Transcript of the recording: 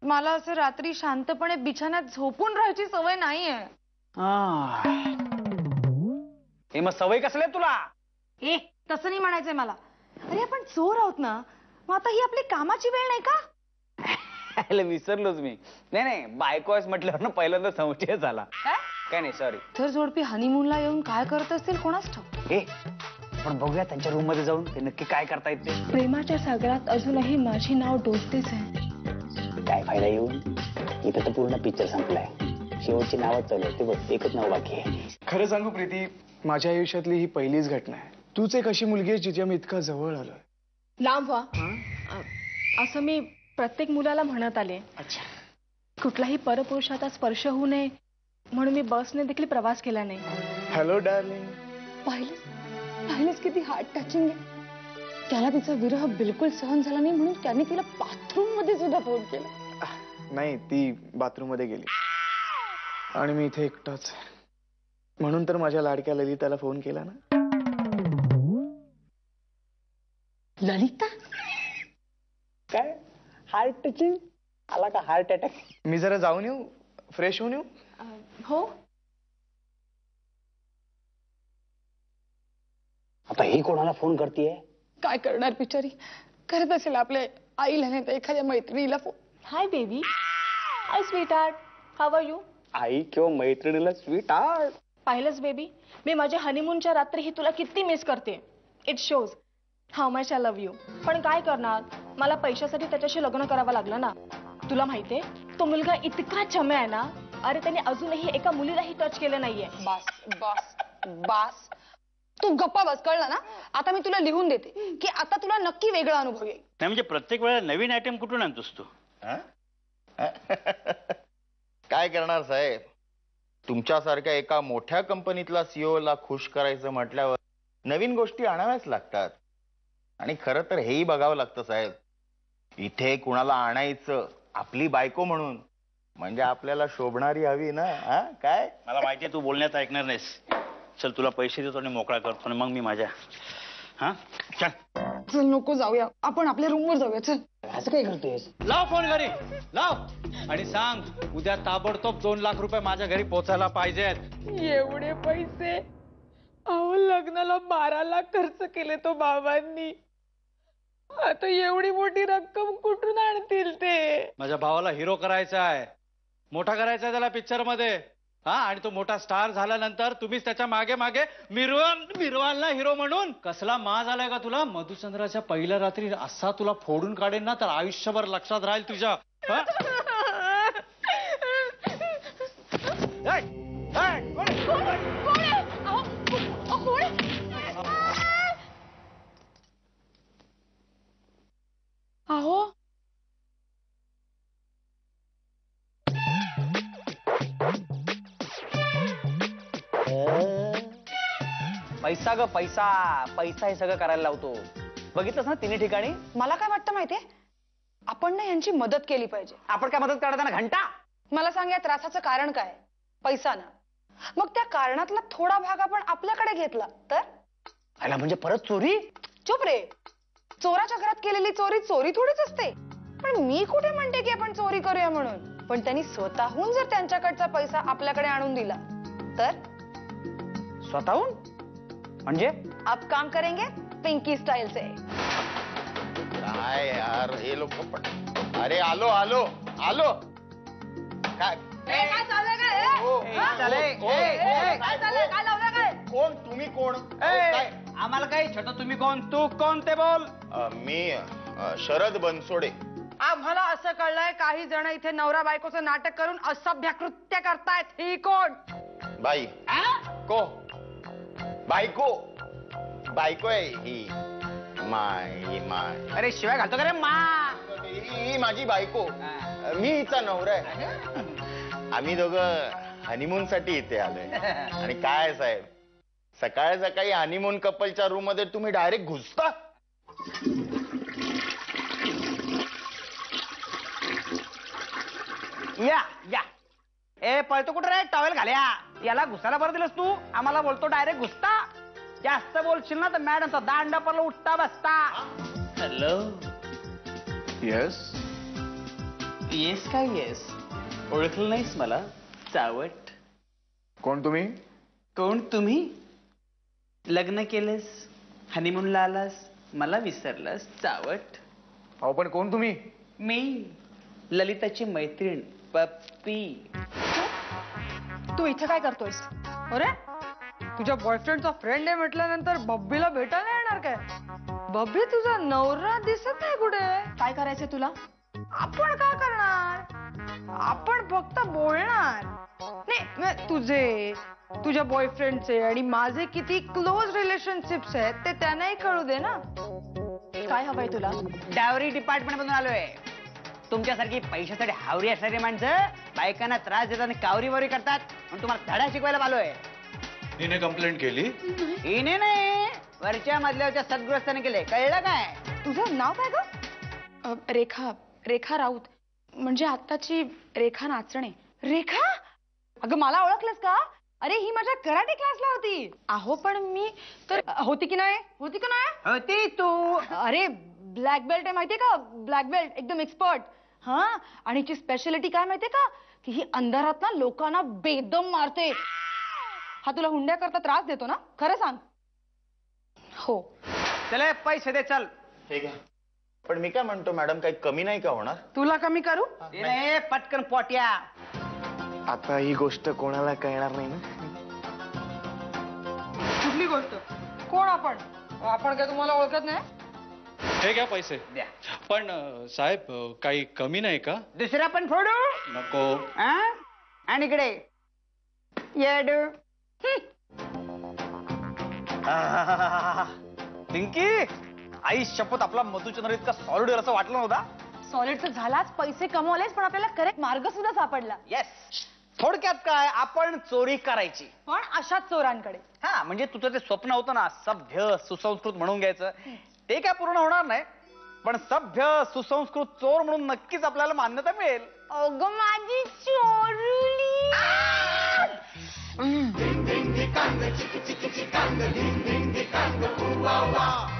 मला असं रात्री शांतपणे बिछाण्यात झोपून राहायची सवय नाहीये. हे मग सवय कसले तुला? ए तसं नाही म्हणायचंय मला. अरे आपण चोर आहोत ना, मग आता ही आपली कामाची वेळ नाही का? विसरलोच मी. नाही बायको आहेस म्हटल्यावर ना पहिल्यांदा संशय झाला. काय नाही सॉरी. तर जोडपी हनीमूनला येऊन काय करत असतील कोणास ठाऊक. पण बघूया त्यांच्या रूम मध्ये जाऊन ते नक्की काय करतायत ते. प्रेमाच्या सागरात अजूनही माझी नाव डोबतेच आहे. काय फायदा येऊन? इथं तर पूर्ण पिक्चर संपलाय. शेवटची नावच चालू आहे. ते बघ एकच नाव बाकी आहे. खरं सांगू प्रीती, माझ्या आयुष्यातली ही पहिलीच घटना आहे. तूच एक अशी मुलगी आहे जिच्या मी इतका जवळ आलोय. लांब व्हा असं मी प्रत्येक मुलाला म्हणत आले. अच्छा. कुठलाही परपुरुषाचा स्पर्श होऊ नये म्हणून मी बसने देखील प्रवास केला नाही. Hello darling. पाहिलंच किती हार्ट टचिंग आहे. त्याला तिचा विरह बिलकुल सहन झाला नाही म्हणून त्याने तिला बाथरूम मध्ये सुद्धा फोन केला. नाही, ती बाथरूम मध्ये गेली आणि मी इथे एकटाच आहे. म्हणून तर माझ्या लाडक्या ललिताला फोन केला ना. ललिता? काय हार्ट टचिंग आला का? Heart attack? मी जरा जाऊन येऊ, फ्रेश होऊन येऊ. हो. आता ही कोणाला फोन करतेय? काय करणार बिचारी. करत असेल आपल्या आईला नाही तर एखाद्या मैत्रिणीला phone. Hi baby. Hi sweetheart. How are you? आई किंवा मैत्रिणीला स्वीट हार्ट. पाहिलंच बेबी, मी माझ्या हनीमूनच्या रात्री तुला किती मिस करते. It shows how much I love you. पण काय करणार, मला पैशासाठी त्याच्याशी लग्न करावं लागलं ना. तुला माहितीये तो मुलगा इतका चम्या आहे ना. अरे त्याने अजूनही एका मुलीलाही टच केलं नाहीये. बस बस बस, तू गप्पा बस, कळलं ना. आता मी तुला लिहून देते की आता तुला नक्की वेगळा अनुभव येईल. नाही म्हणजे प्रत्येक वेळेला नवीन आयटम कुठून आणतोस तू? काय करणार साहेब, तुमच्यासारख्या एका मोठ्या कंपनीतला सीईओ ला खुश करायचं म्हटल्यावर नवीन गोष्टी आणाव्याच लागतात. आणि खरं तर हेही बघावं लागतं साहेब, इथे कुणाला आणायचं आपली बायको म्हणून, म्हणजे आपल्याला शोभणारी हवी ना. काय? मला माहितीये तू बोलण्यात ऐकणार नाहीस. चल तुला पैसे देतो आणि मोकळा करतो आणि मग मी माझ्या. चल चल नको जाऊया, आपण आपल्या रूम वर जाऊया. चल. असं काय करतोयस? लाव फोन घरी लाव आणि सांग उद्या ताबडतोब 2 लाख रुपये माझ्या घरी पोहोचायला पाहिजेत. एवढे पैसे? अहो लग्नाला 12 लाख खर्च केले तो बाबांनी. आता एवढी मोठी रक्कम कुठून आणतील ते? माझ्या भावाला हिरो करायचा आहे, मोठा करायचा आहे त्याला पिक्चर मध्ये. आणि तो मोठा स्टार झाल्यानंतर तुम्हीच त्याच्या मागे मागे मिरवाल ना हिरो म्हणून. कसला माज आलाय का तुला? मधुचंद्राच्या पहिल्या रात्री असा तुला फोडून काढेन ना तर आयुष्यभर लक्षात राहील तुझ्या. अहो पैसा ग पैसा. पैसा हे सगळं करायला लावतो. बघितलंस ना तिन्ही ठिकाणी. मला काय वाटतं माहितीये, आपण ना यांची मदत केली पाहिजे. आपण काय मदत करताना घंटा? मला सांग, या त्रासाचं कारण काय? पैसा ना. मग त्या कारणातला थोडा भाग आपण आपल्याकडे घेतला तर? आला म्हणजे परत चोरी? चुप रे. चोराच्या घरात केलेली चोरी चोरी थोडीच असते. पण मी कुठे म्हणते की आपण चोरी करूया म्हणून. पण त्यांनी स्वतःहून जर त्यांच्याकडचा पैसा आपल्याकडे आणून दिला तर? स्वतःहून म्हणजे? आप काम करेंगे पिंकी स्टाईल से. काय यार हे लोक पण. अरे आलो आलो आलो. काय काय चाललंय काय? काय चाललंय? काय लावलं काय? कोण तुम्ही? कोण? काय? आम्हाला काही छोटं तुम्ही कोण तू कोण ते बोल. मी शरद बनसोडे. आम्हाला असं कळलंय काही जण इथे नवरा बायकोचं नाटक करून असभ्य कृत्य करतायत. ही कोण? बाई. को बायको. बायको आहे ही. माय. अरे शिवाय घालतो का रे मा? ही माझी बायको. मी हिचा नवरा आहे. आम्ही दोघं हनीमून साठी इथे आलोय. आणि काय साहेब, सकाळ सकाळी हनीमून कपलच्या रूम मध्ये तुम्ही डायरेक्ट घुसता. या या. ए पळतो कुठं रे? टॉवेल घाल्या. याला घुसायला बरं दिलंस तू? आम्हाला बोलतो डायरेक्ट घुसता. जास्त बोलशील ना तर मॅडमचा दांडा पडला उठता बसता. हॅलो. येस. येस काय येस? ओळखलं नाहीस मला? चावट. कोण तुम्ही? कोण तुम्ही? लग्न केलंस, हनीमूनला आलास, मला विसरलास, चावट. अहो पण कोण तुम्ही? मी ललिताची मैत्रीण पप्पी. तू इथे काय करतोयस? अरे तुझ्या बॉयफ्रेंडचा फ्रेंड आहे म्हटल्यानंतर बब्बीला भेटायला येणार काय? बब्बी तुझा नवरा दिसत नाही कुठे. काय करायचंय तुला? आपण काय करणार? आपण फक्त बोलणार. नाही तुझे, तुझ्या बॉयफ्रेंडचे आणि माझे किती क्लोज रिलेशनशिप्स आहेत ते त्यांनाही कळू दे ना. काय हवंय तुला? डावरी डिपार्टमेंट मधून आलोय. तुमच्यासारखी पैशासाठी हावरी असणारी माणसं बायकांना त्रास देतात आणि कावरीवारी करतात म्हणून तुम्हाला धडा शिकवायला आलोय. हिने कंप्लेंट केली. हिने नाही, वरच्या मधल्याच्या सद्गृहस्थाने केले. कळलं काय? तुझं नाव काय ग? रेखा. रेखा राऊत. म्हणजे आत्ताची रेखा नाचणे. रेखा? अगं मला ओळखलंस का? अरे ही माझ्या कराटे क्लासला होती. अहो पण मी तर होती की नाही? होती की नाही? होती तू. अरे ब्लॅक बेल्ट आहे माहितीये का? ब्लॅक बेल्ट एकदम एक्सपर्ट. हा आणि हिची स्पेशालिटी काय माहितीये का? की ही अंधारात ना लोकांना बेदम मारते. हा तुला हुंड्या करता त्रास देतो ना? खरं सांग. हो. चले पैसे दे चल. हे घ्या. पण मी काय म्हणतो मॅडम, काही कमी नाही का होणार? तुला कमी करू? ते नाही, पटकन पोट्या. आता ही गोष्ट कोणाला कळणार नाही ना? कुठली गोष्ट? कोण आपण? आपण काय तुम्हाला ओळखत नाही? हे घ्या पैसे. द्या. पण साहेब काही कमी नाही का? दुसरा पण फोडू. नको. हा? आणि इकडे येडू. पिंकी, आई शपथ आपला मधुचंद्र इतका सॉलिड असं वाटलं नव्हता. सॉलिडचं झालाच, पैसे कमवलेच, पण आपल्याला करेक्ट मार्ग सुद्धा सापडला. येस. थोडक्यात काय, आपण चोरी करायची. पण अशाच चोरांकडे. हा म्हणजे तुझं ते स्वप्न होतं ना, सभ्य सुसंस्कृत म्हणून घ्यायचं, ते काय पूर्ण होणार नाही. पण सभ्य सुसंस्कृत चोर म्हणून नक्कीच आपल्याला मान्यता मिळेल. अगं माझी चोरुली. Ding ding ding dong, chicka chicka chicka ding ding ding dong, ooh wah wah.